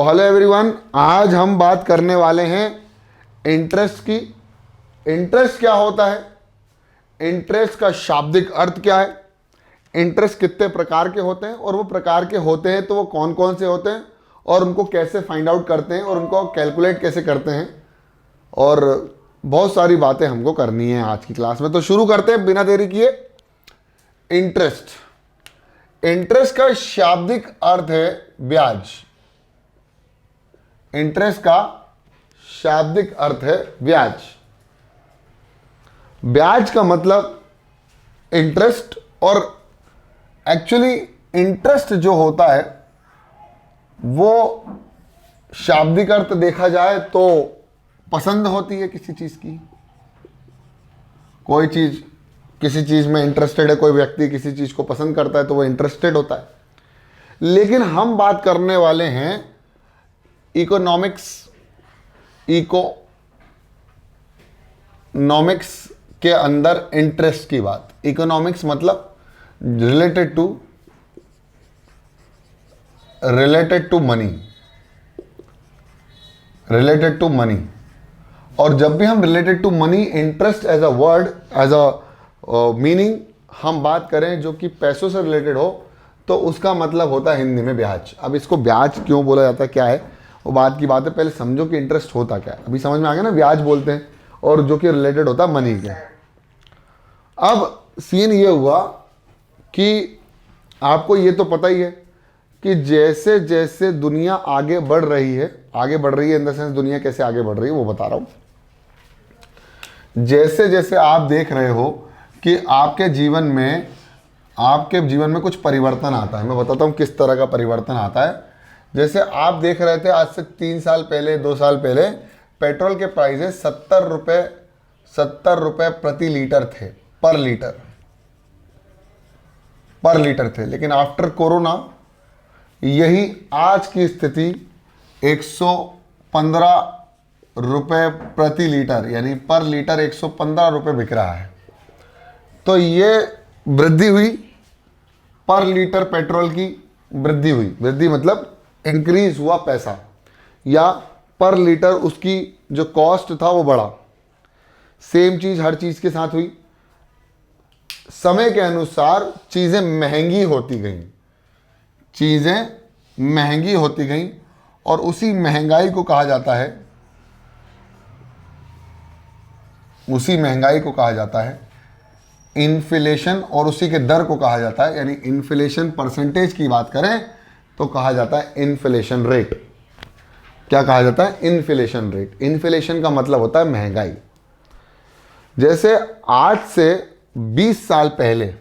Hello everyone, आज हम बात करने वाले हैं इंटरेस्ट की। इंटरेस्ट क्या होता है, इंटरेस्ट का शाब्दिक अर्थ क्या है, इंटरेस्ट कितने प्रकार के होते हैं और वो प्रकार के होते हैं तो वो कौन कौन से होते हैं और उनको कैसे फाइंड आउट करते हैं और उनको कैलकुलेट कैसे करते हैं, और बहुत सारी बातें हमको करनी है आज की क्लास में। तो शुरू करते हैं बिना देरी किए। इंटरेस्ट, इंटरेस्ट का शाब्दिक अर्थ है ब्याज। इंटरेस्ट का शाब्दिक अर्थ है ब्याज। ब्याज का मतलब इंटरेस्ट, और एक्चुअली इंटरेस्ट जो होता है वो शाब्दिक अर्थ देखा जाए तो पसंद होती है किसी चीज की। कोई चीज, किसी चीज में इंटरेस्टेड है, कोई व्यक्ति किसी चीज को पसंद करता है तो वो इंटरेस्टेड होता है। लेकिन हम बात करने वाले हैं इकोनॉमिक्स के अंदर इंटरेस्ट की बात। इकोनॉमिक्स मतलब रिलेटेड टू मनी। और जब भी हम related to money, interest as a word, as a meaning हम बात करें जो कि पैसों से रिलेटेड हो, तो उसका मतलब होता है हिंदी में ब्याज। अब इसको ब्याज क्यों बोला जाता है, क्या है वो बात की बात है। पहले समझो कि इंटरेस्ट होता क्या है। अभी समझ में आ गया ना, ब्याज बोलते हैं और जो कि रिलेटेड होता है मनी के। अब सीन ये हुआ कि आपको ये तो पता ही है कि जैसे जैसे दुनिया आगे बढ़ रही है इन द सेंस दुनिया कैसे आगे बढ़ रही है वो बता रहा हूं। जैसे जैसे आप देख रहे हो कि आपके जीवन में कुछ परिवर्तन आता है। मैं बताता हूं किस तरह का परिवर्तन आता है। जैसे आप देख रहे थे आज से 3 साल पहले, 2 साल पहले पेट्रोल के प्राइसेस 70 रुपए प्रति लीटर थे, पर लीटर थे। लेकिन आफ्टर कोरोना यही आज की स्थिति 115 रुपए प्रति लीटर, यानी पर लीटर 115 रुपए बिक रहा है। तो ये वृद्धि हुई, पर लीटर पेट्रोल की वृद्धि हुई। वृद्धि मतलब इंक्रीज हुआ पैसा, या पर लीटर उसकी जो कॉस्ट था वो बढ़ा। सेम चीज हर चीज के साथ हुई। समय के अनुसार चीजें महंगी होती गईं, और उसी महंगाई को कहा जाता है इन्फ्लेशन, और उसी के दर को कहा जाता है, यानी इन्फ्लेशन परसेंटेज की बात करें तो कहा जाता है इन्फ्लेशन रेट। क्या कहा जाता है? Inflation rate. इन्फ्लेशन का मतलब होता है महंगाई। जैसे आज से 20 साल पहले,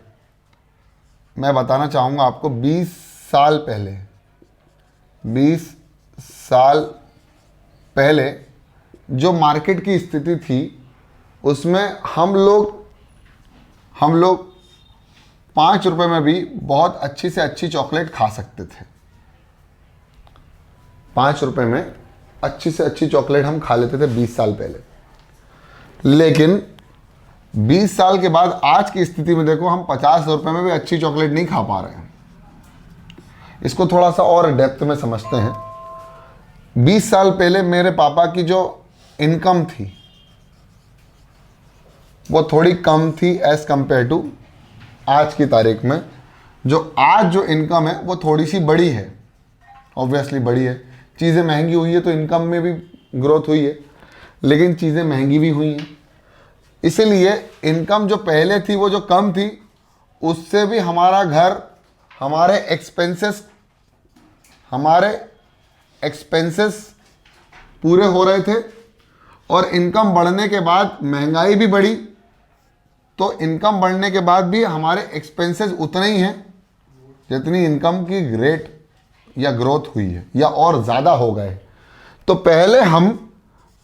मैं बताना चाहूंगा आपको, 20 साल पहले जो मार्केट की स्थिति थी उसमें हम लोग 5 रुपए में भी बहुत अच्छी से अच्छी चॉकलेट खा सकते थे। 5 रुपए में अच्छी से अच्छी चॉकलेट हम खा लेते थे 20 साल पहले। लेकिन 20 साल के बाद आज की स्थिति में देखो, हम 50 रुपए में भी अच्छी चॉकलेट नहीं खा पा रहे हैं। इसको थोड़ा सा और डेप्थ में समझते हैं। 20 साल पहले मेरे पापा की जो इनकम थी वो थोड़ी कम थी एज कंपेयर टू आज की तारीख में। आज जो इनकम है वो थोड़ी सी बड़ी है, ऑब्वियसली बड़ी है। चीज़ें महंगी हुई है तो इनकम में भी ग्रोथ हुई है, लेकिन चीज़ें महंगी भी हुई हैं। इसलिए इनकम जो पहले थी वो जो कम थी, उससे भी हमारा घर, हमारे एक्सपेंसेस पूरे हो रहे थे। और इनकम बढ़ने के बाद महंगाई भी बढ़ी, तो इनकम बढ़ने के बाद भी हमारे एक्सपेंसेस उतने ही हैं जितनी इनकम की रेट या ग्रोथ हुई है, या और ज़्यादा हो गए। तो पहले हम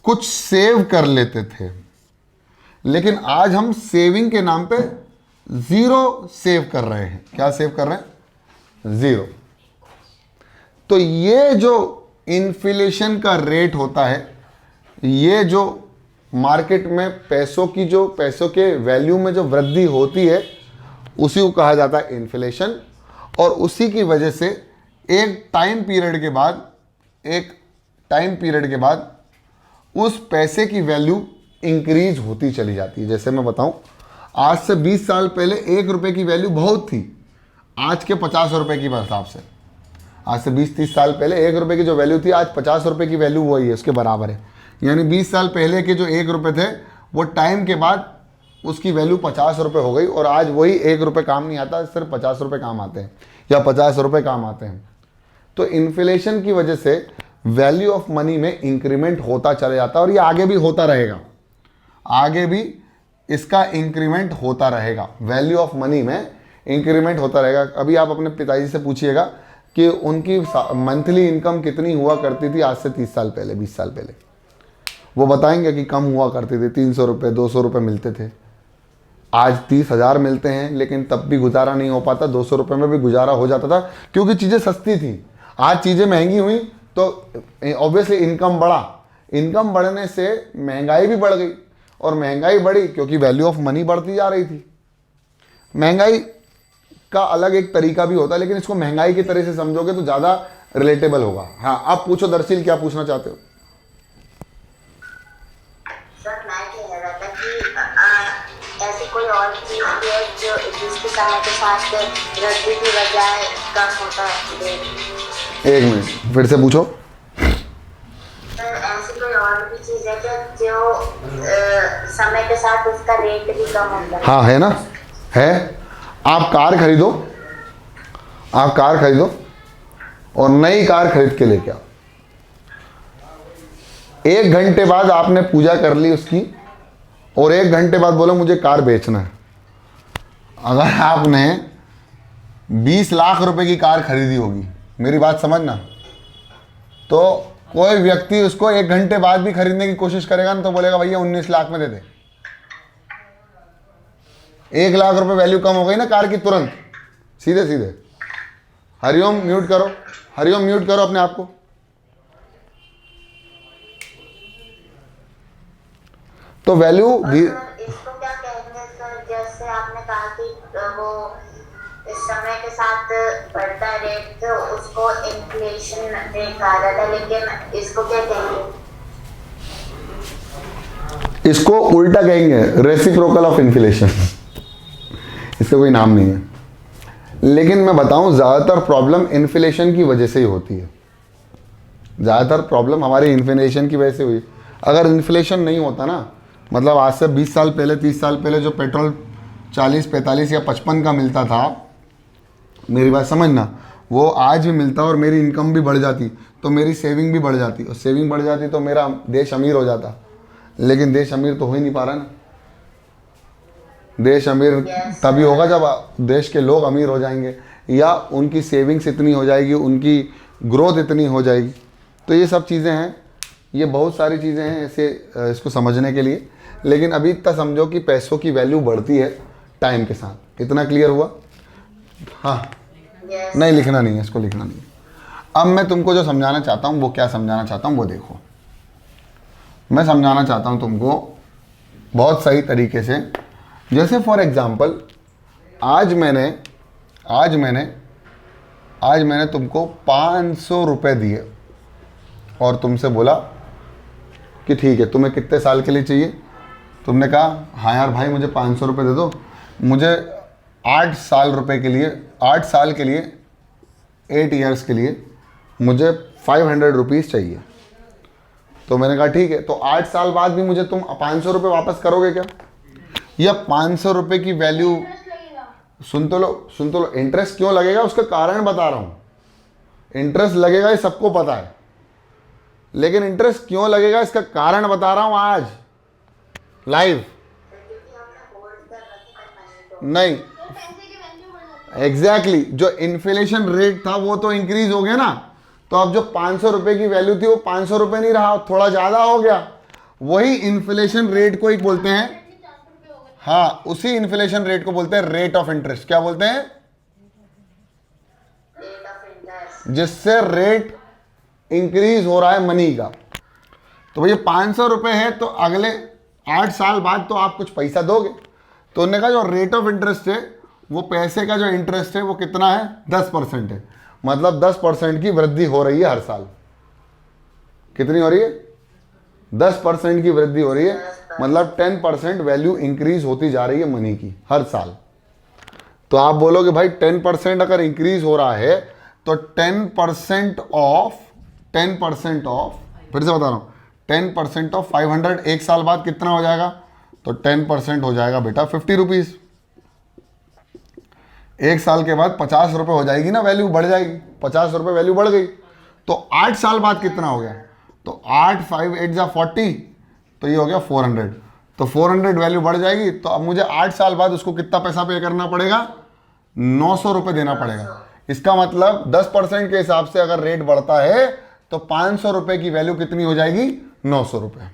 कुछ सेव कर लेते थे, लेकिन आज हम सेविंग के नाम पे ज़ीरो सेव कर रहे हैं। क्या सेव कर रहे हैं? ज़ीरो। तो ये जो इन्फ्लेशन का रेट होता है, ये जो मार्केट में पैसों के वैल्यू में जो वृद्धि होती है, उसी को कहा जाता है इन्फ्लेशन। और उसी की वजह से एक टाइम पीरियड के बाद एक टाइम पीरियड के बाद उस पैसे की वैल्यू इंक्रीज होती चली जाती है। जैसे मैं बताऊं, आज से 20 साल पहले 1 रुपए की वैल्यू बहुत थी, आज के 50 रुपए की हिसाब से। आज से 20-30 साल पहले 1 रुपए की जो वैल्यू थी, आज 50 रुपए की वैल्यू वही है, उसके बराबर है। यानी 20 साल पहले के जो 1 रुपए थे, वो टाइम के बाद उसकी वैल्यू 50 रुपए हो गई, और आज वही 1 रुपए काम नहीं आता, सिर्फ 50 रुपए काम आते हैं या 50 रुपए काम आते हैं। तो इन्फ्लेशन की वजह से वैल्यू ऑफ मनी में इंक्रीमेंट होता चला जाता है, और ये आगे भी होता रहेगा, आगे भी इसका इंक्रीमेंट होता रहेगा, वैल्यू ऑफ मनी में इंक्रीमेंट होता रहेगा। अभी आप अपने पिताजी से पूछिएगा कि उनकी मंथली इनकम कितनी हुआ करती थी आज से 30 साल पहले, 20 साल पहले। वो बताएंगे कि कम हुआ करती थी, 300 रुपये 200 रुपये मिलते थे। आज 30,000 मिलते हैं, लेकिन तब भी गुजारा नहीं हो पाता, 200 रुपये में भी गुजारा हो जाता था, क्योंकि चीज़ें सस्ती थी। आज चीज़ें महंगी हुई तो ऑब्वियसली इनकम बढ़ा, इनकम बढ़ने से महंगाई भी बढ़ गई, और महंगाई बढ़ी क्योंकि वैल्यू ऑफ मनी बढ़ती जा रही थी। महंगाई का अलग एक तरीका भी होता है, लेकिन इसको महंगाई की तरह से समझोगे तो ज़्यादा रिलेटेबल होगा। हाँ, आप पूछो दरअसल, क्या पूछना चाहते हो? सर मैं कह रहा था कि ऐसी कोई और चीज है जो जिसके समय के साथ वृद्धि की बजाय कम होता है? एक मिनट फिर से पूछो। सर ऐसी कोई और भी चीज है जो समय के साथ उसका रेट भी कम होता है? हाँ, है ना, है। आप कार खरीदो, आप कार खरीदो और नई कार खरीद के लेके आओ। 1 घंटे बाद आपने पूजा कर ली उसकी, और 1 घंटे बाद बोलो मुझे कार बेचना है। अगर आपने 20 लाख रुपए की कार खरीदी होगी, मेरी बात समझना, तो कोई व्यक्ति उसको 1 घंटे बाद भी खरीदने की कोशिश करेगा ना, तो बोलेगा भैया 19 लाख में दे दे। 1 लाख रुपए वैल्यू कम हो गई ना कार की, तुरंत सीधे सीधे। हरिओम म्यूट करो, हरिओम म्यूट करो अपने आप को। तो वैल्यू भी इसको क्या कहेंगे सर? जैसे आपने कहा कि वो इस समय के साथ बढ़ता रेट, तो उसको इन्फ्लेशन रेट कहा जाता है, लेकिन इसको क्या कहेंगे? इसको उल्टा कहेंगे, रेसिप्रोकल ऑफ इन्फ्लेशन। इसका कोई नाम नहीं है, लेकिन मैं बताऊं ज़्यादातर प्रॉब्लम इन्फ्लेशन की वजह से ही होती है। ज़्यादातर प्रॉब्लम हमारी इन्फ्लेशन की वजह से हुई। अगर इन्फ्लेशन नहीं होता ना, मतलब आज से 20 साल पहले 30 साल पहले जो पेट्रोल 40, 45 या 55 का मिलता था, मेरी बात समझना, वो आज भी मिलता और मेरी इनकम भी बढ़ जाती, तो मेरी सेविंग भी बढ़ जाती, और सेविंग बढ़ जाती तो मेरा देश अमीर हो जाता। लेकिन देश अमीर तो हो ही नहीं पा रहा ना। देश अमीर तभी होगा जब देश के लोग अमीर हो जाएंगे, या उनकी सेविंग्स इतनी हो जाएगी, उनकी ग्रोथ इतनी हो जाएगी। तो ये सब चीज़ें हैं, ये बहुत सारी चीज़ें हैं ऐसे इसको समझने के लिए। लेकिन अभी इतना समझो कि पैसों की वैल्यू बढ़ती है टाइम के साथ। इतना क्लियर हुआ? हाँ, नहीं लिखना नहीं है, इसको लिखना नहीं है। अब मैं तुमको जो समझाना चाहता हूँ, वो क्या समझाना चाहता हूँ वो देखो। मैं समझाना चाहता हूँ तुमको बहुत सही तरीके से। जैसे फॉर एग्जांपल, आज मैंने तुमको 500 रुपये दिए और तुमसे बोला कि ठीक है, तुम्हें कितने साल के लिए चाहिए? तुमने कहा हाँ यार भाई मुझे 500 रुपये दे दो, मुझे 8 साल के लिए 8 ईयर्स के लिए मुझे 500 रुपीज़ चाहिए। तो मैंने कहा ठीक है, तो 8 साल बाद भी मुझे तुम 500 रुपये वापस करोगे क्या? या 500 रुपये की वैल्यू, सुन तो लो, इंटरेस्ट क्यों लगेगा उसका कारण बता रहा हूँ। इंटरेस्ट लगेगा ये सबको पता है, लेकिन इंटरेस्ट क्यों लगेगा इसका कारण बता रहा हूँ आज लाइव। नहीं, एग्जैक्टली जो इन्फ्लेशन रेट था वो तो इंक्रीज हो गया ना, तो अब जो 500 रुपये की वैल्यू थी वो 500 रुपये नहीं रहा, थोड़ा ज़्यादा हो गया। वही इन्फ्लेशन रेट को ही बोलते हैं, हाँ उसी इन्फ्लेशन रेट को बोलते हैं रेट ऑफ इंटरेस्ट। क्या बोलते हैं? जिससे रेट इंक्रीज हो रहा है मनी का। तो भैया 500 रुपये है, तो अगले 8 साल बाद तो आप कुछ पैसा दोगे। तो उन्होंने कहा जो रेट ऑफ इंटरेस्ट है, वो पैसे का जो इंटरेस्ट है वो कितना है? 10% है। मतलब 10% की वृद्धि हो रही है हर साल। कितनी हो रही है? 10% की वृद्धि हो रही है, मतलब 10% वैल्यू इंक्रीज होती जा रही है मनी की हर साल। तो आप बोलोगे भाई 10% अगर इंक्रीज हो रहा है तो 10% ऑफ फिर से बता रहा हूँ, 10% ऑफ 500 एक साल बाद कितना हो जाएगा? तो 10% हो जाएगा बेटा 50 रुपीज। एक साल के बाद 50 रुपये हो जाएगी ना, वैल्यू बढ़ जाएगी, 50 रुपये वैल्यू बढ़ गई। तो 8 साल बाद कितना हो गया? तो 8 5 8 जा 40, तो ये हो गया 400। तो 400 वैल्यू बढ़ जाएगी। तो अब मुझे 8 साल बाद उसको कितना पैसा पे करना पड़ेगा? 900 रुपये देना पड़ेगा। इसका मतलब 10% के हिसाब से अगर रेट बढ़ता है तो 500 रुपये की वैल्यू कितनी हो जाएगी? 900 रुपये।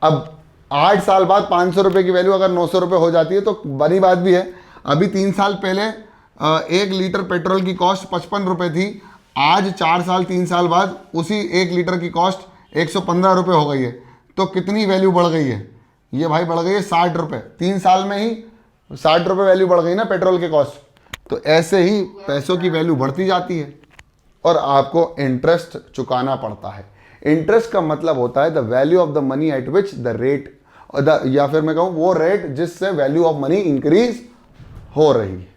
अब 8 साल बाद 500 रुपये की वैल्यू अगर 900 रुपये हो जाती है तो बड़ी बात भी है। अभी 3 साल पहले 1 लीटर पेट्रोल की कॉस्ट 55 रुपये थी, आज 4 साल 3 साल बाद उसी 1 लीटर की कॉस्ट 115 रुपये हो गई है। तो कितनी वैल्यू बढ़ गई है? ये भाई बढ़ गई है 60 रुपये। 3 साल में ही 60 रुपये वैल्यू बढ़ गई ना पेट्रोल के कॉस्ट। तो ऐसे ही पैसों की वैल्यू बढ़ती जाती है और आपको इंटरेस्ट चुकाना पड़ता है। इंटरेस्ट का मतलब होता है the value of the money at which the rate, या फिर मैं कहूँ वो रेट जिससे वैल्यू ऑफ मनी इंक्रीज हो रही है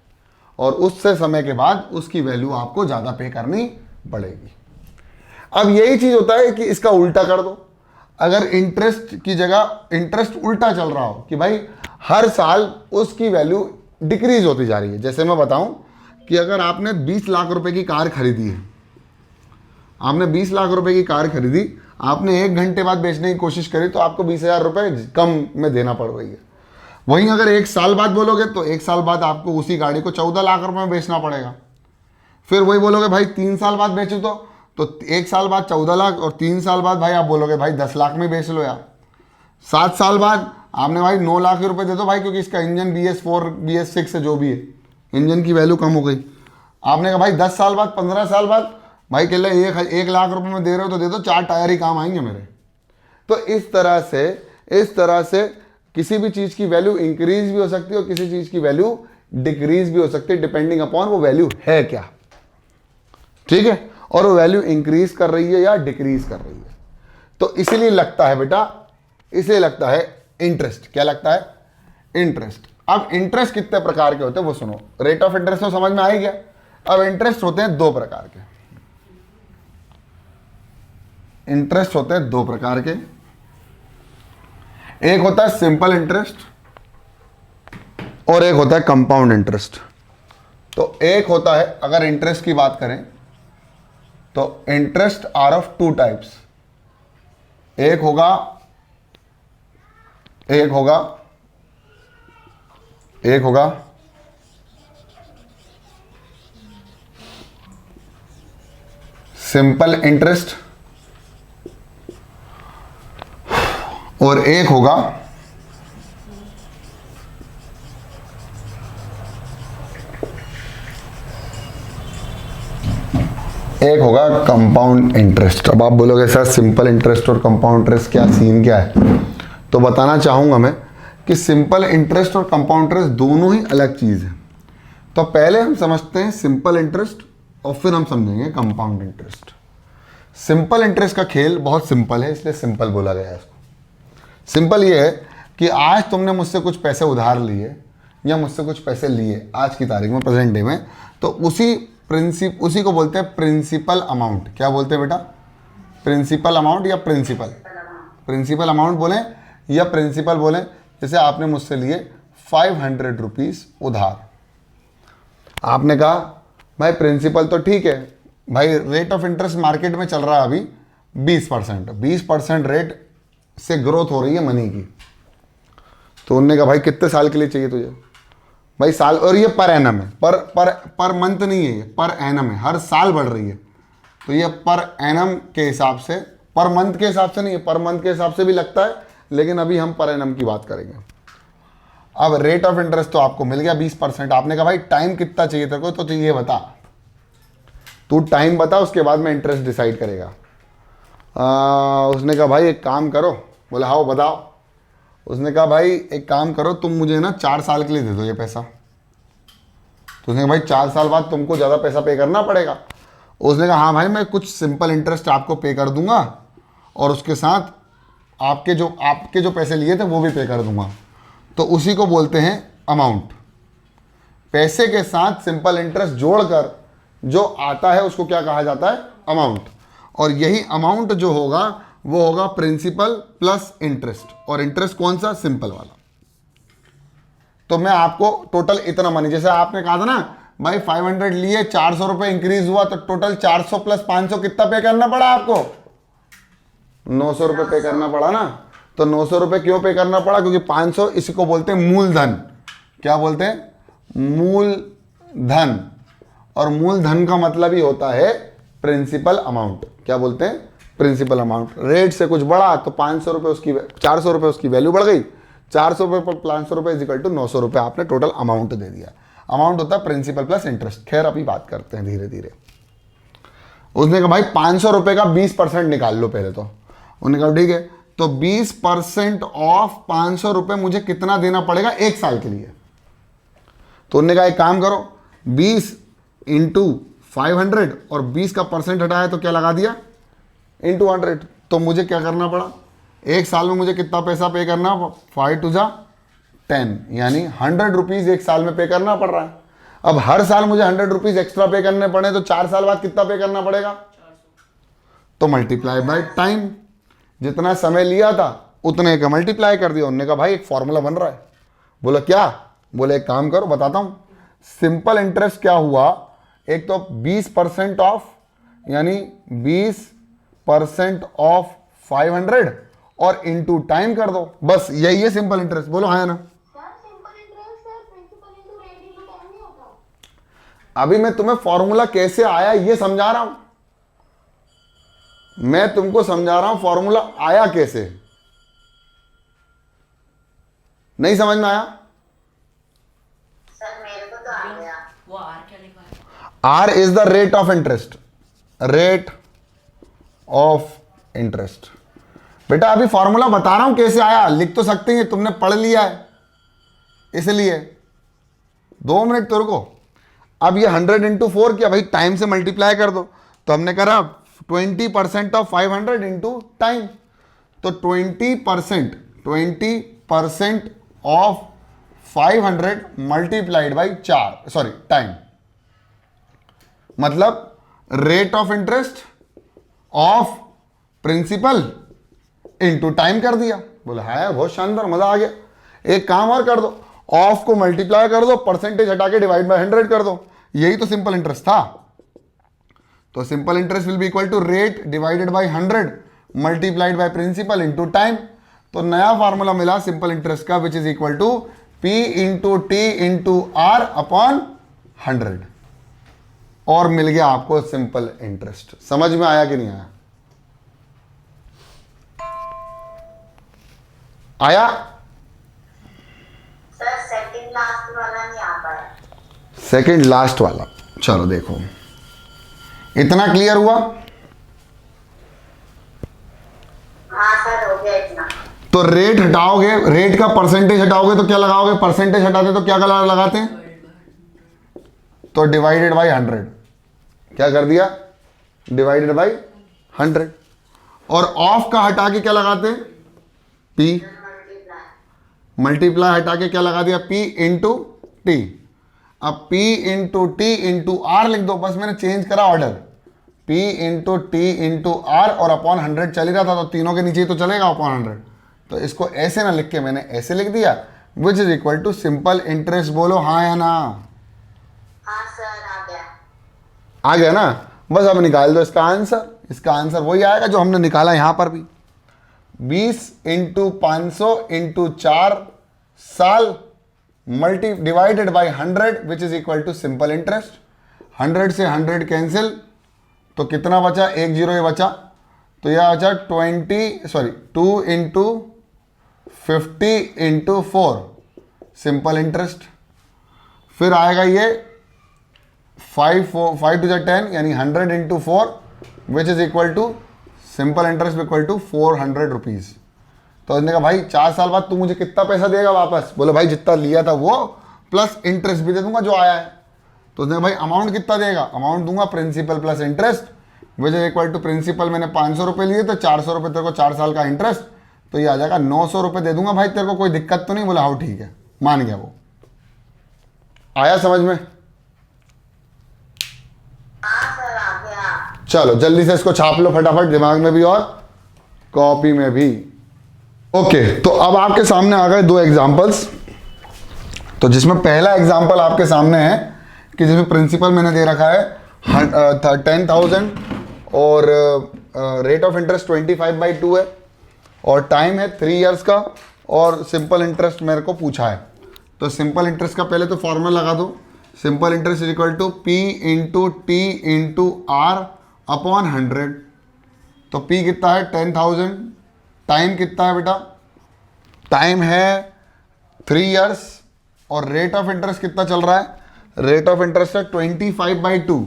और उससे समय के बाद उसकी वैल्यू आपको ज़्यादा पे करनी पड़ेगी। अब यही चीज़ होता है कि इसका उल्टा कर दो। अगर इंटरेस्ट की जगह इंटरेस्ट उल्टा चल रहा हो कि भाई हर साल उसकी वैल्यू डिक्रीज होती जा रही है। जैसे मैं बताऊं कि अगर आपने 20 लाख रुपए की कार खरीदी है, आपने 20 लाख रुपए की कार खरीदी, आपने 1 घंटे बाद बेचने की कोशिश करी तो आपको 20,000 रुपये कम में देना पड़ रही है। वहीं अगर 1 साल बाद बोलोगे तो 1 साल बाद आपको उसी गाड़ी को 14 लाख रुपए में बेचना पड़ेगा। फिर वही बोलोगे भाई 3 साल बाद बेचूँ तो 1 साल बाद 14 लाख और 3 साल बाद भाई आप बोलोगे भाई 10 लाख में बेच लो यार। 7 साल बाद आपने भाई 9 लाख रुपए दे दो भाई, क्योंकि इसका इंजन BS4 BS6 है जो भी है, इंजन की वैल्यू कम हो गई। आपने कहा भाई 10 साल बाद 15 साल बाद भाई कह ले 1 लाख रुपए में दे रहे हो तो दे दो, 4 टायर ही काम आएंगे मेरे। तो इस तरह से किसी भी चीज़ की वैल्यू इंक्रीज भी हो सकती है और किसी चीज़ की वैल्यू डिक्रीज भी हो सकती है, डिपेंडिंग अपॉन वो वैल्यू है क्या। ठीक है, और वो वैल्यू इंक्रीज कर रही है या डिक्रीज कर रही है। तो इसीलिए लगता है बेटा, इसे लगता है इंटरेस्ट। क्या लगता है? इंटरेस्ट। अब इंटरेस्ट कितने प्रकार के होते हैं वो सुनो। रेट ऑफ इंटरेस्ट तो समझ में आ ही गया। अब इंटरेस्ट होते हैं 2 प्रकार के। इंटरेस्ट होते हैं 2 प्रकार के। एक होता है सिंपल इंटरेस्ट और एक होता है कंपाउंड इंटरेस्ट। तो एक होता है, अगर इंटरेस्ट की बात करें तो इंटरेस्ट आर ऑफ 2 टाइप्स। एक होगा सिंपल इंटरेस्ट और एक होगा कंपाउंड इंटरेस्ट। अब आप बोलोगे सर सिंपल इंटरेस्ट और कंपाउंड इंटरेस्ट क्या सीन क्या है? तो बताना चाहूंगा मैं कि सिंपल इंटरेस्ट और कंपाउंड इंटरेस्ट दोनों ही अलग चीज है। तो पहले हम समझते हैं सिंपल इंटरेस्ट और फिर हम समझेंगे कंपाउंड इंटरेस्ट। सिंपल इंटरेस्ट का खेल बहुत सिंपल है, इसलिए सिंपल बोला गया है इसको। सिंपल ये है कि आज तुमने मुझसे कुछ पैसे उधार लिए या मुझसे कुछ पैसे लिए आज की तारीख में, प्रेजेंट डे में, तो उसी को बोलते हैं प्रिंसिपल अमाउंट। क्या बोलते हैं बेटा? प्रिंसिपल अमाउंट या प्रिंसिपल अमाउंट बोले या प्रिंसिपल बोले। जैसे आपने मुझसे लिए 500 रुपीज़ उधार, आपने कहा भाई प्रिंसिपल तो ठीक है भाई, रेट ऑफ इंटरेस्ट मार्केट में चल रहा है अभी 20% रेट से ग्रोथ हो रही है मनी की। तो उन्होंने कहा भाई कितने साल के लिए चाहिए तुझे? भाई साल, और ये पर एनम है, पर मंथ नहीं है, ये पर एनम है, हर साल बढ़ रही है। तो ये पर एनम के हिसाब से, पर मंथ के हिसाब से नहीं है, पर मंथ के हिसाब से भी लगता है, लेकिन अभी हम पर एनम की बात करेंगे। अब रेट ऑफ इंटरेस्ट तो आपको मिल गया 20%। आपने कहा भाई टाइम कितना चाहिए तेरे को? तो ये बता, तू टाइम बता, उसके बाद में इंटरेस्ट डिसाइड करेगा। उसने कहा भाई एक काम करो। बोला हाँ बताओ। उसने कहा भाई एक काम करो, तुम मुझे ना 4 साल के लिए दे दो ये पैसा। तो उसने कहा भाई 4 साल बाद तुमको ज़्यादा पैसा पे करना पड़ेगा। उसने कहा हाँ भाई मैं कुछ सिंपल इंटरेस्ट आपको पे कर दूंगा और उसके साथ आपके जो पैसे लिए थे वो भी पे कर दूंगा। तो उसी को बोलते हैं अमाउंट। पैसे के साथ सिंपल इंटरेस्ट जोड़कर जो आता है उसको क्या कहा जाता है? अमाउंट। और यही अमाउंट जो होगा वो होगा प्रिंसिपल प्लस इंटरेस्ट, और इंटरेस्ट कौन सा? सिंपल वाला। तो मैं आपको टोटल इतना मनी, जैसे आपने कहा था ना भाई 500 लिए 400 रुपए इंक्रीज हुआ, तो टोटल 400 प्लस 500 कितना पे करना पड़ा आपको? 900 रुपए पे करना पड़ा ना। तो 900 रुपए क्यों पे करना पड़ा? क्योंकि 500 इसी को बोलते हैं मूलधन। क्या बोलते हैं? मूलधन। और मूलधन का मतलब ही होता है प्रिंसिपल अमाउंट। क्या बोलते हैं? Principal amount. रेट से कुछ बढ़ा तो 500 रुपए उसकी 400 रुपए उसकी वैल्यू बढ़ गई। 400 रुपए पर 500 रुपए इजिकल टू 900 रुपए आपने टोटल अमाउंट दे दिया। अमाउंट होता है प्रिंसिपल प्लस इंटरेस्ट। खैर अभी बात करते हैं धीरे धीरे। उसने कहा भाई 500 रुपए का 20% निकाल लो पहले। तो उन्होंने कहा ठीक है, तो 20% ऑफ 500 रुपए मुझे कितना देना पड़ेगा 1 साल के लिए? तो उन्होंने कहा एक काम करो, 20 इंटू 500 और 20 का परसेंट हटाया तो क्या लगा दिया? इंटू 100। तो मुझे क्या करना पड़ा? 1 साल में मुझे कितना पैसा पे करना? 5 टू जा 10, यानी 100 रुपीज 1 साल में पे करना पड़ रहा है। अब हर साल मुझे 100 रुपीज एक्स्ट्रा पे करने पड़े तो 4 साल बाद कितना पे करना पड़ेगा? तो मल्टीप्लाई बाय टाइम, जितना समय लिया था उतने का मल्टीप्लाई कर दिया। उन्होंने कहा भाई एक फॉर्मूला बन रहा है। बोला क्या? बोले एक काम करो बताता हूं। सिंपल इंटरेस्ट क्या हुआ? एक तो 20% ऑफ, यानी 20% ऑफ 500 और इनटू टाइम कर दो, बस यही है सिंपल इंटरेस्ट। बोलो हाँ या ना? अभी मैं तुम्हें फॉर्मूला कैसे आया ये समझा रहा हूं। मैं तुमको समझा रहा हूं फॉर्मूला आया कैसे। नहीं समझ में आया? सर मेरे को तो आ गया। वो आर क्या लिखा है? R is the rate of interest. Rate of interest. बेटा अभी फॉर्मूला बता रहा हूं कैसे आया, लिख तो सकते हैं, तुमने पढ़ लिया है इसलिए। 2 मिनट तो रुको। अब ये 100 इंटू 4 किया भाई, टाइम से मल्टीप्लाई कर दो। तो हमने करा 20% ऑफ 500 इंटू टाइम। तो 20% of 500 multiplied by 4, sorry time, मतलब rate of interest of principal into time कर दिया। बोला है बहुत शानदार, मजा आ गया। एक काम और कर दो, ऑफ को मल्टीप्लाई कर दो, परसेंटेज हटा के डिवाइड बाय 100 कर दो। यही तो सिंपल इंटरेस्ट था। तो simple interest will be equal to rate divided by 100 multiplied by principal into time. तो नया फॉर्मूला मिला सिंपल इंटरेस्ट का, which is equal to P into T into R upon 100, और मिल गया आपको सिंपल इंटरेस्ट। समझ में आया कि नहीं आया? आया? सर सेकंड लास्ट वाला नहीं आ पाया। सेकंड लास्ट वाला, चलो देखो इतना क्लियर हुआ? हाँ सर हो गया इतना। तो रेट हटाओगे, रेट का परसेंटेज हटाओगे तो क्या लगाओगे? परसेंटेज हटाते तो क्या लगाते हैं? तो डिवाइडेड बाई 100। क्या कर दिया? Divided by 100। और ऑफ का हटा के क्या लगाते हैं? P। मल्टीप्लाई हटा के क्या लगा दिया? P into T. अब P into T into R लिख दो, बस मैंने चेंज करा order. P into T into R और अपॉन 100 चल ही रहा था, तो तीनों के नीचे ही तो चलेगा अपॉन 100। तो इसको ऐसे ना लिख के मैंने ऐसे लिख दिया, which is equal to simple interest. बोलो हाँ या ना? हाँ सर आ गया। आ गया ना? बस अब निकाल दो इसका आंसर। इसका आंसर वही आएगा जो हमने निकाला यहां पर भी। 20 इंटू 500 इंटू 4 साल multi divided by 100 which is equal to simple interest. 100 से 100 कैंसिल, तो कितना बचा? 1 0 ये बचा, तो यह बचा 2 इंटू 50 इंटू 4 सिंपल इंटरेस्ट। फिर आएगा ये 5 टू 10 यानी 100 into 4 which is equal to simple interest equal to 400 rupees. तो उसने कहा भाई 4 साल बाद तू मुझे कितना पैसा देगा वापस? बोले भाई जितना लिया था वो प्लस इंटरेस्ट भी दे दूंगा जो आया है। तो उसने भाई अमाउंट कितना देगा, अमाउंट दूंगा principal plus interest which is equal to principal मैंने 500 रुपये लिए तो 400 रुपये तेरे को 4 साल का इंटरेस्ट, तो ये आ जाएगा 900 रुपये दे दूंगा भाई तेरे को, कोई दिक्कत तो नहीं। बोला हाँ ठीक है, मान गया वो। आया समझ में? हाँ सर आ गया। चलो जल्दी से इसको छाप लो फटाफट, दिमाग में भी और कॉपी में भी। ओके, तो अब आपके सामने आ गए दो एग्जांपल्स। तो जिसमें पहला एग्जांपल आपके सामने है कि जिसमें प्रिंसिपल मैंने दे रखा है 10,000 और रेट ऑफ इंटरेस्ट 25/2 है और टाइम है 3 इयर्स का और सिंपल इंटरेस्ट मेरे को पूछा है। तो सिंपल इंटरेस्ट का पहले तो फॉर्मूला लगा दो। Simple interest is equal to P into T into R upon 100। तो P कितना है 10,000, टाइम कितना है बेटा, टाइम है 3 इयर्स और रेट ऑफ इंटरेस्ट कितना चल रहा है, रेट ऑफ इंटरेस्ट है 25/2।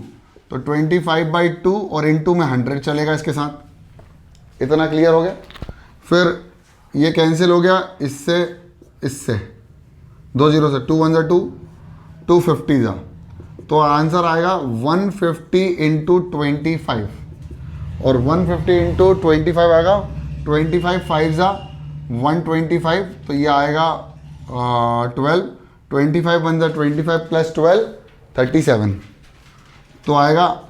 तो 25/2 और इंटू में 100 चलेगा इसके साथ। इतना क्लियर हो गया? फिर ये कैंसिल हो गया इससे, इससे 2 0 से 2 1 जा 2, 250 जा, तो आंसर आएगा 150 इंटू 25 और 150 इंटू 25 आएगा 25 5 जा 125, तो ये आएगा 12, 25 1 जा 25 प्लस 12 37, तो आएगा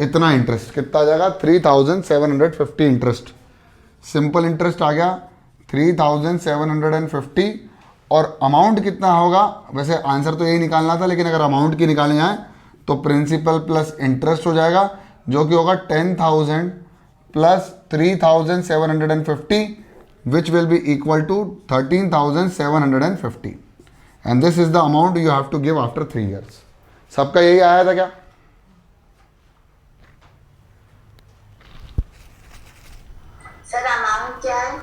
इतना इंटरेस्ट। कितना आ जाएगा 3,750 इंटरेस्ट। सिंपल इंटरेस्ट आ गया 3,750 और अमाउंट कितना होगा, वैसे आंसर तो यही निकालना था लेकिन अगर अमाउंट की निकालनी जाए तो प्रिंसिपल प्लस इंटरेस्ट हो जाएगा जो कि होगा 10,000 plus 3,750 which will be equal to 13,750 and this is the amount you have to give after 3 years. सबका यही आया था क्या? सर अमाउंट क्या है?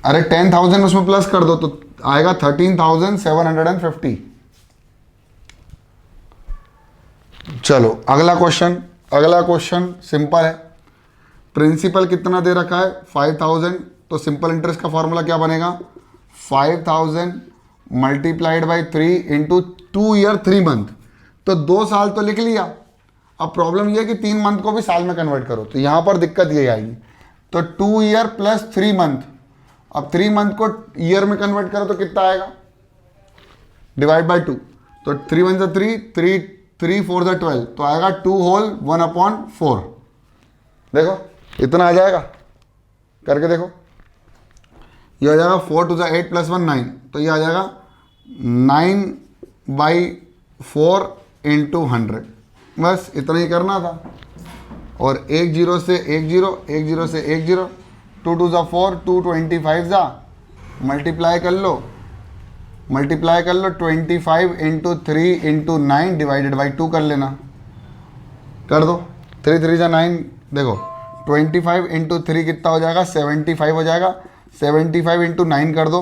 अरे 10,000 उसमें प्लस कर दो तो आएगा 13,750। चलो अगला क्वेश्चन, अगला क्वेश्चन सिंपल है। प्रिंसिपल कितना दे रखा है 5,000, तो सिंपल इंटरेस्ट का फॉर्मूला क्या बनेगा 5,000 multiplied by 3 into 2 year 3 month. तो 2 साल तो लिख लिया, अब प्रॉब्लम यह है कि 3 मंथ को भी साल में कन्वर्ट करो, तो यहां पर दिक्कत ये आएगी। तो 2 ईयर प्लस 3 मंथ, अब 3 मंथ को ईयर में कन्वर्ट करो तो कितना आएगा, डिवाइड बाय 2, तो 3 1 जा 3, 3 4 जा 12, तो आएगा 2 होल 1/4। देखो इतना आ जाएगा, करके देखो, ये आ जाएगा 4 2 जा 8 प्लस 1 9, तो ये आ जाएगा 9/4 इंटू 100। बस इतना ही करना था और 1 0 से 1 0, 1 0 से 1 0, 2 2 जा 4, 2 25 जा, मल्टीप्लाई कर लो, मल्टीप्लाई कर लो 25 इंटू 3 इंटू 9 डिवाइडेड बाई 2 कर लेना, कर दो 3 3 जा 9। देखो 25 इंटू 3 कितना हो जाएगा 75 हो जाएगा, 75 इंटू 9 कर दो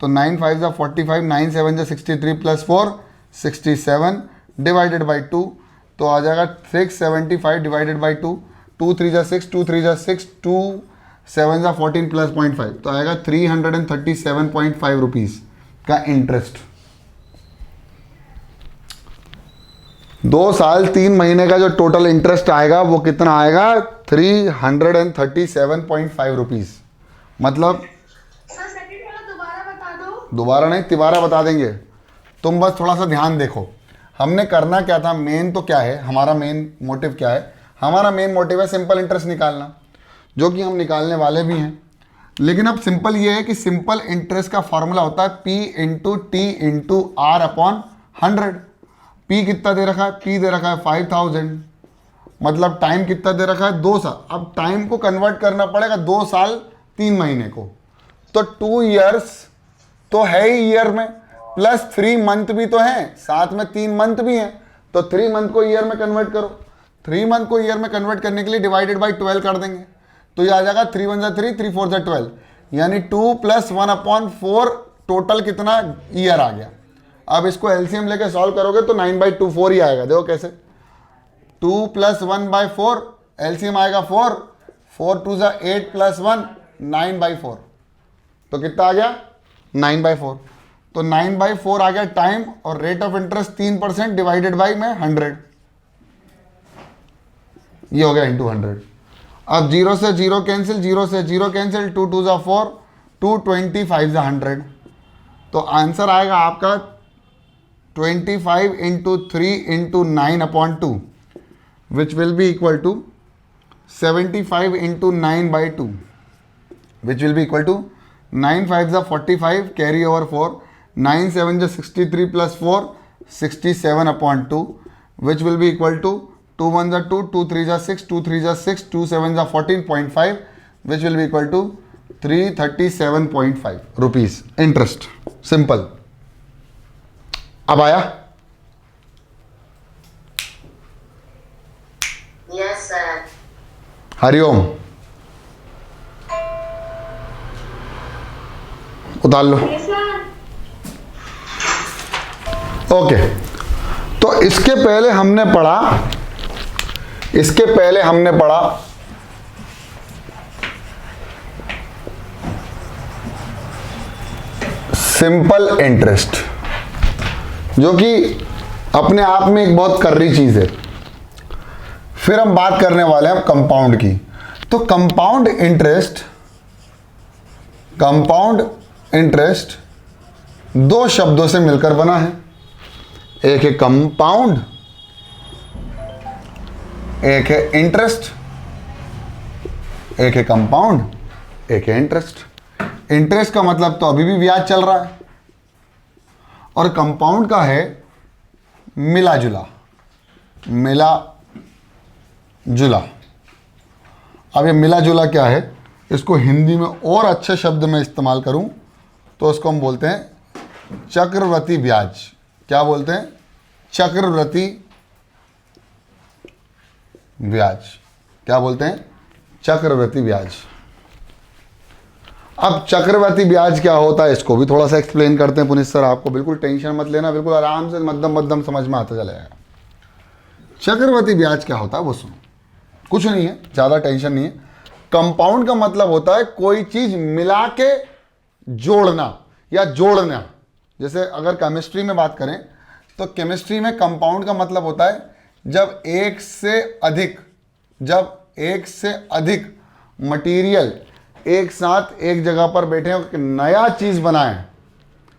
तो 9 5 जा 45, 9 7 जा 63 प्लस 4 67 डिवाइडेड बाई 2, तो आ जाएगा 675 डिवाइडेड बाई 2, 2 3 जा 6, 2 3 जा 6, 2 7 जा 14 प्लस 0.5, तो आएगा 337.5 रुपीज़ का इंटरेस्ट। 2 साल 3 महीने का जो टोटल इंटरेस्ट आएगा वो कितना आएगा 337.5 रुपीज़। मतलब सर सेकंड वाला दोबारा बता दो। दोबारा नहीं, तिबारा बता देंगे, तुम बस थोड़ा सा ध्यान देखो। हमने करना क्या था, मेन तो क्या है हमारा, मेन मोटिव क्या है, हमारा मेन मोटिव है सिंपल इंटरेस्ट निकालना, जो कि हम निकालने वाले भी हैं। लेकिन अब सिंपल ये है कि सिंपल इंटरेस्ट का फॉर्मूला होता है P into T into R upon 100। P कितना दे रखा है, P दे रखा है 5,000, मतलब टाइम कितना दे रखा है 2 साल। अब टाइम को कन्वर्ट करना पड़ेगा 2 साल 3 महीने को, तो 2 इयर्स तो है ही ईयर में, प्लस 3 मंथ भी तो है, साथ में 3 मंथ भी हैं, तो 3 मंथ को ईयर में कन्वर्ट करो। 3 मंथ को ईयर में कन्वर्ट करने के लिए डिवाइडेड बाई 12 कर देंगे, तो ये आ जाएगा 3 1 जा 3, 3 4 जा 12, यानी 2 प्लस 1/4 टोटल कितना ईयर आ गया। अब इसको एलसीएम लेके सॉल्व करोगे तो 9/24 ही आएगा। देखो कैसे, 2 प्लस 1/4 एलसीएम आएगा 4, 4 2 जा 8 प्लस 1 9/4, तो कितना आ गया 9/4। तो 9/4 आ गया टाइम, और rate of interest 3% divided by में 100, ये हो गया इंटू 100। अब 0 से 0 कैंसिल, 0 से 0 कैंसिल, 2 2 ज़ा 4, 2 20 5 ज़ा 100। तो आंसर आएगा आपका 25 into 3 into 9/2, which will be equal to 75 into 9/2, which will be equal to 9 5 ज़ा 45, कैरी ओवर 4, 9 7 ज़ा 63 plus 4 67/2, which will be equal to 2 1 ज़ा 2, 2 3 ज़ा 6, 2 3 ज़ा 6, 2 7 ज़ा 14.5, which will be equal to 337.5 rupees interest. Simple. अब आया? Yes sir. हरिओम, उतार लो। Okay, तो इसके पहले हमने पढ़ा सिंपल इंटरेस्ट, जो कि अपने आप में एक बहुत कर्री चीज है। फिर हम बात करने वाले हैं कंपाउंड की। तो कंपाउंड इंटरेस्ट दो शब्दों से मिलकर बना है, एक है कंपाउंड, एक है इंटरेस्ट। एक है कंपाउंड, एक है इंटरेस्ट। इंटरेस्ट का मतलब तो अभी भी ब्याज चल रहा है, और कंपाउंड का है मिला जुला। अब ये मिला जुला क्या है, इसको हिंदी में और अच्छे शब्द में इस्तेमाल करूं तो उसको हम बोलते हैं चक्रवृद्धि ब्याज। क्या बोलते हैं? चक्रवृद्धि ब्याज। क्या बोलते हैं? चक्रवृद्धि ब्याज। अब चक्रवृद्धि ब्याज क्या होता है, इसको भी थोड़ा सा एक्सप्लेन करते हैं पुनीत सर। आपको बिल्कुल टेंशन मत लेना, बिल्कुल आराम से मध्यम समझ में आता चलेगा। चक्रवृद्धि ब्याज क्या होता है वो सुनो। कुछ नहीं है, ज़्यादा टेंशन नहीं है। कंपाउंड का मतलब होता है कोई चीज़ मिला के जोड़ना या जोड़ना। जैसे अगर केमिस्ट्री में बात करें तो केमिस्ट्री में कंपाउंड का मतलब होता है जब एक से अधिक मटेरियल एक साथ एक जगह पर बैठे हो, एक नया चीज़ बनाएं,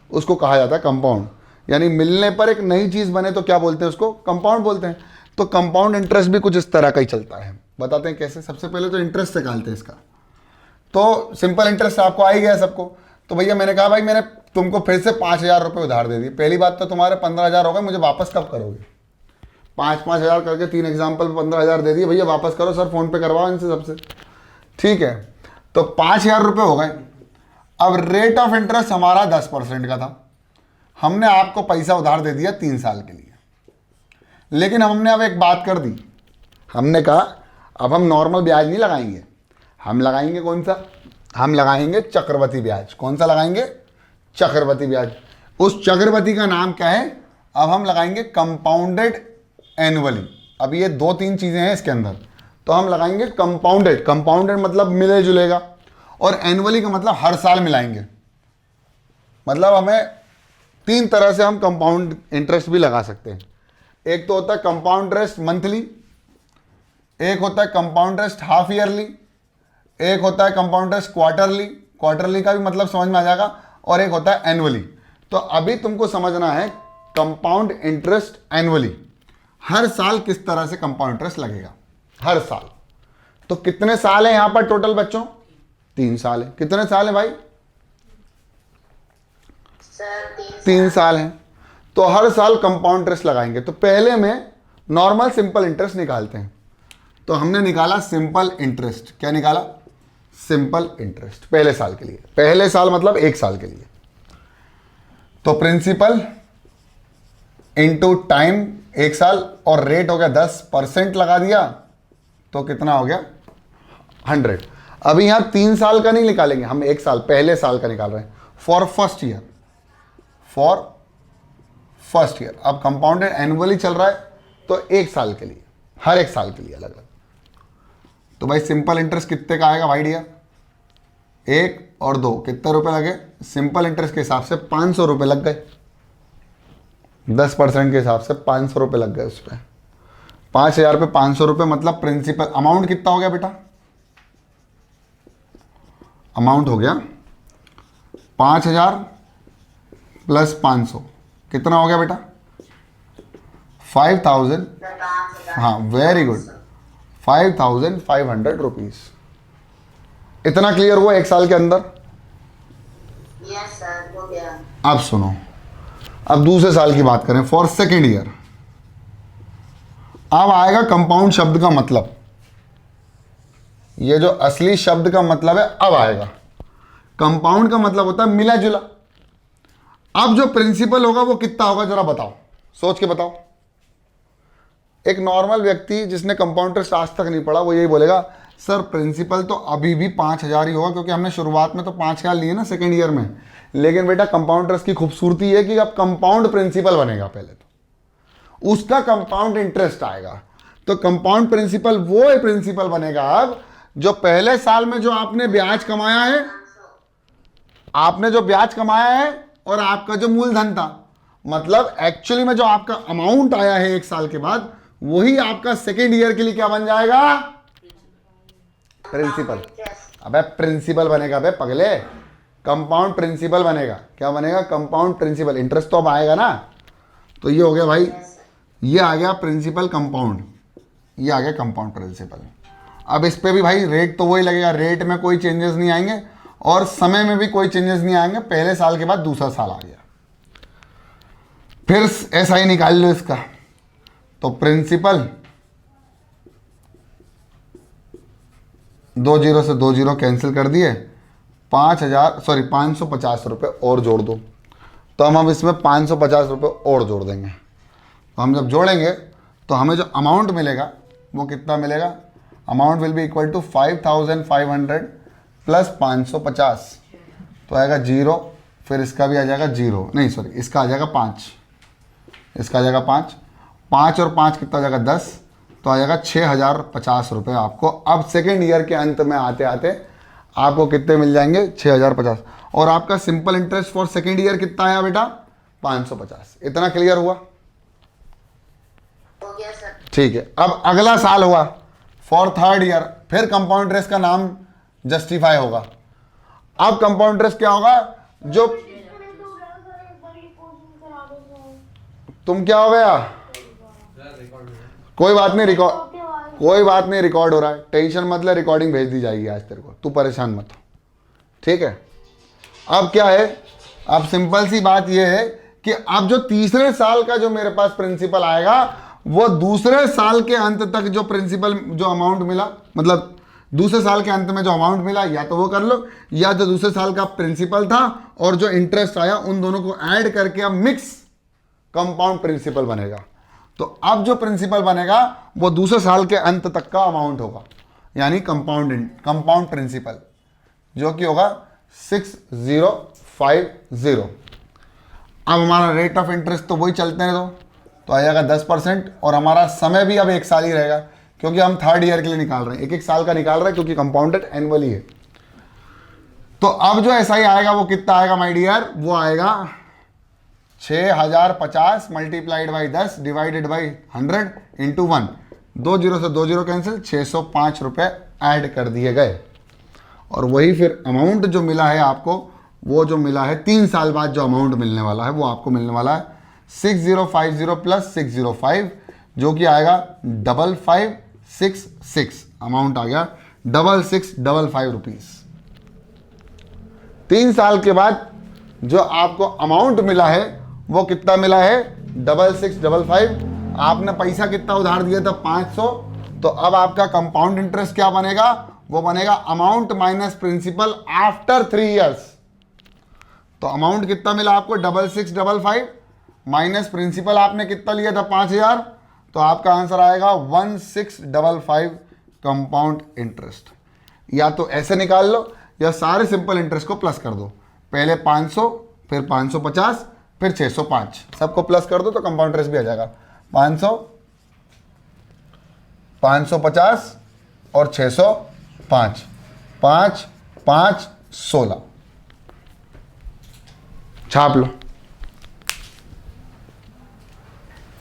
उसको कहा जाता है कंपाउंड। यानी मिलने पर एक नई चीज़ बने तो क्या बोलते हैं? उसको कंपाउंड बोलते हैं। तो कंपाउंड इंटरेस्ट भी कुछ इस तरह का ही चलता है। बताते हैं कैसे। सबसे पहले तो इंटरेस्ट निकालते हैं इसका। तो सिंपल इंटरेस्ट आपको आ ही गया सबको। तो भैया मैंने कहा भाई मैंने तुमको फिर से 5,000 रुपये उधार दे दिए। पहली बात तो तुम्हारे 15,000 हो गए, मुझे वापस कब करोगे? 5,000 करके 3 एग्जाम्पल 15,000 दे दिए, भैया वापस करो सर, फ़ोन पे करवाओ इनसे सबसे। ठीक है, तो 5,000 रुपये हो गए। अब रेट ऑफ इंटरेस्ट हमारा 10% का था। हमने आपको पैसा उधार दे दिया 3 साल के लिए, लेकिन हमने अब एक बात कर दी। हमने कहा अब हम नॉर्मल ब्याज नहीं लगाएंगे, हम लगाएंगे कौन सा? हम लगाएंगे चक्रवृद्धि ब्याज। कौन सा लगाएंगे? चक्रवृद्धि ब्याज। उस चक्रवृद्धि का नाम क्या है? अब हम लगाएंगे कंपाउंडेड एनुअली। अब ये 2-3 चीज़ें हैं इसके अंदर, तो हम लगाएंगे कंपाउंडेड मतलब मिले जुलेगा, और एनुअली का मतलब हर साल मिलाएंगे। मतलब हमें 3 तरह से हम कंपाउंड इंटरेस्ट भी लगा सकते हैं। एक तो होता है कंपाउंड इंटरेस्ट मंथली, एक होता है कंपाउंड इंटरेस्ट हाफ ईयरली, एक होता है कंपाउंड इंटरेस्ट क्वार्टरली का भी मतलब समझ में आ जाएगा, और एक होता है एनुअली। तो अभी तुमको समझना है कंपाउंड इंटरेस्ट एनुअली, हर साल किस तरह से कंपाउंड इंटरेस्ट लगेगा हर साल। तो कितने साल है यहां पर टोटल बच्चों? 3 साल है। कितने साल है भाई? सर 3 साल हैं। तो हर साल कंपाउंड इंटरेस्ट लगाएंगे। तो पहले में नॉर्मल सिंपल इंटरेस्ट निकालते हैं। तो हमने निकाला सिंपल इंटरेस्ट। क्या निकाला? सिंपल इंटरेस्ट पहले साल के लिए। पहले साल मतलब 1 साल के लिए। तो प्रिंसिपल इनटू टाइम 1 साल, और रेट हो गया 10% लगा दिया, तो कितना हो गया? 100। अभी यहां 3 साल का नहीं निकालेंगे, हम 1 साल पहले साल का निकाल रहे हैं। For first year. अब कंपाउंडेड एनुअली चल रहा है, तो 1 साल के लिए, हर 1 साल के लिए अलग अलग। तो भाई सिंपल इंटरेस्ट कितने का आएगा भाई डियर? 1 और 2 कितने रुपए लगे? सिंपल इंटरेस्ट के हिसाब से 500 रुपये लग गए, 10% के हिसाब से 500 रुपये लग गए उस पर। 5,000 पे 500 रुपये मतलब प्रिंसिपल अमाउंट कितना हो गया बेटा? अमाउंट हो गया 5,000 प्लस 500 कितना हो गया बेटा? 5,000। हाँ वेरी गुड, 5,500 रुपीज। इतना क्लियर हुआ एक साल के अंदर? यस सर, हो गया। अब सुनो, अब दूसरे साल की बात करें, फॉर सेकेंड ईयर। अब आएगा कंपाउंड शब्द का मतलब, ये जो असली शब्द का मतलब है अब आएगा। कंपाउंड का मतलब होता है मिला जुला। अब जो प्रिंसिपल होगा वो कितना होगा जरा बताओ, सोच के बताओ। एक नॉर्मल व्यक्ति जिसने कंपाउंड इंटरेस्ट आज तक नहीं पढ़ा वो यही बोलेगा सर प्रिंसिपल तो अभी भी 5,000 ही होगा, क्योंकि हमने शुरुआत में तो 5,000 लिए ना सेकेंड ईयर में। लेकिन बेटा कंपाउंड इंटरेस्ट की खूबसूरती है कि अब कंपाउंड प्रिंसिपल बनेगा, पहले तो उसका कंपाउंड इंटरेस्ट आएगा। तो कंपाउंड प्रिंसिपल वो प्रिंसिपल बनेगा अब जो पहले साल में जो आपने ब्याज कमाया है, आपने जो ब्याज कमाया है और आपका जो मूलधन था, मतलब एक्चुअली में जो आपका अमाउंट आया है एक साल के बाद, वही आपका सेकेंड ईयर के लिए क्या बन जाएगा? प्रिंसिपल। अबे प्रिंसिपल बनेगा बे पगले, कंपाउंड प्रिंसिपल बनेगा। क्या बनेगा? Compound principal. इंटरेस्ट तो अब आएगा ना। तो ये हो गया भाई, ये आ गया प्रिंसिपल कंपाउंड, ये आ गया कंपाउंड प्रिंसिपल। अब इस पे भी भाई रेट तो वही लगेगा, रेट में कोई चेंजेस नहीं आएंगे और समय में भी कोई चेंजेस नहीं आएंगे। पहले साल के बाद दूसरा साल आ गया, फिर ऐसा ही निकाल लो इसका। तो प्रिंसिपल 2 जीरो से 2 जीरो कैंसिल कर दिए, 550 रुपये और जोड़ दो। तो हम अब इसमें 550 रुपये और जोड़ देंगे। तो हम जब जोड़ेंगे तो हमें जो अमाउंट मिलेगा वो कितना मिलेगा? Amount will be equal to 5,500 plus 550। तो आएगा 0, फिर इसका भी आ जाएगा 0, नहीं सॉरी इसका आ जाएगा 5, इसका आ जाएगा 5, 5 और 5 कितना आ जाएगा 10, तो आ जाएगा 6,050 रुपये आपको। अब सेकेंड ईयर के अंत में आते आते आपको कितने मिल जाएंगे? 6,050। और आपका simple interest for second year कितना आया बेटा? 550। इतना क्लियर हुआ? हो गया सर। ठीक है। अब अगला साल हुआ फॉर थर्ड ईयर, फिर कंपाउंड इंटरेस्ट का नाम जस्टिफाई होगा। अब कंपाउंड इंटरेस्ट क्या होगा? जो तुम क्या हो गया? कोई बात नहीं, रिकॉर्ड हो रहा है, टेंशन मत ले, रिकॉर्डिंग भेज दी जाएगी आज तेरे को, तू परेशान मत हो, ठीक है। अब क्या है, अब सिंपल सी बात यह है कि अब जो तीसरे साल का जो मेरे पास प्रिंसिपल आएगा वो दूसरे साल के अंत तक जो प्रिंसिपल जो अमाउंट मिला, मतलब दूसरे साल के अंत में जो अमाउंट मिला या तो वो कर लो, या जो दूसरे साल का प्रिंसिपल था और जो इंटरेस्ट आया उन दोनों को ऐड करके अब मिक्स कंपाउंड प्रिंसिपल बनेगा। तो अब जो प्रिंसिपल बनेगा वो दूसरे साल के अंत तक का अमाउंट होगा, यानी कंपाउंड प्रिंसिपल, जो कि होगा 6050। अब हमारा रेट ऑफ इंटरेस्ट तो वही चलते हैं, तो आ जाएगा 10%, और हमारा समय भी अब एक साल ही रहेगा, क्योंकि हम थर्ड ईयर के लिए निकाल रहे हैं, एक साल का निकाल रहे हैं, क्योंकि कंपाउंडेड एनुअली है। तो अब जो ऐसा ही आएगा वो कितना आएगा माय डियर? वो आएगा 6,050 multiplied by 10 divided by 100 into 1। 2 zero से 2 जीरो कैंसिल, 605 रुपये ऐड कर दिए गए। और वही फिर अमाउंट जो मिला है आपको, वो जो मिला है 3 साल बाद जो अमाउंट मिलने वाला है, वो आपको मिलने वाला है 6050 प्लस 605, जो कि आएगा 5566। अमाउंट आ गया 6655 रुपीज़। 3 साल के बाद जो आपको अमाउंट मिला है वो कितना मिला है? 6655। आपने पैसा कितना उधार दिया था? 500। तो अब आपका कंपाउंड इंटरेस्ट क्या बनेगा? वो बनेगा amount minus principal after 3 years. तो अमाउंट कितना मिला आपको? 6655 माइनस प्रिंसिपल आपने कितना लिया था? 5000। तो आपका आंसर आएगा 1655 कंपाउंड इंटरेस्ट। या तो ऐसे निकाल लो या सारे सिंपल इंटरेस्ट को प्लस कर दो, पहले 500 फिर 550 फिर 605, सबको प्लस कर दो तो कंपाउंड इंटरेस्ट भी आ जाएगा। 500 550 और 605, 5 5 16। छाप लो।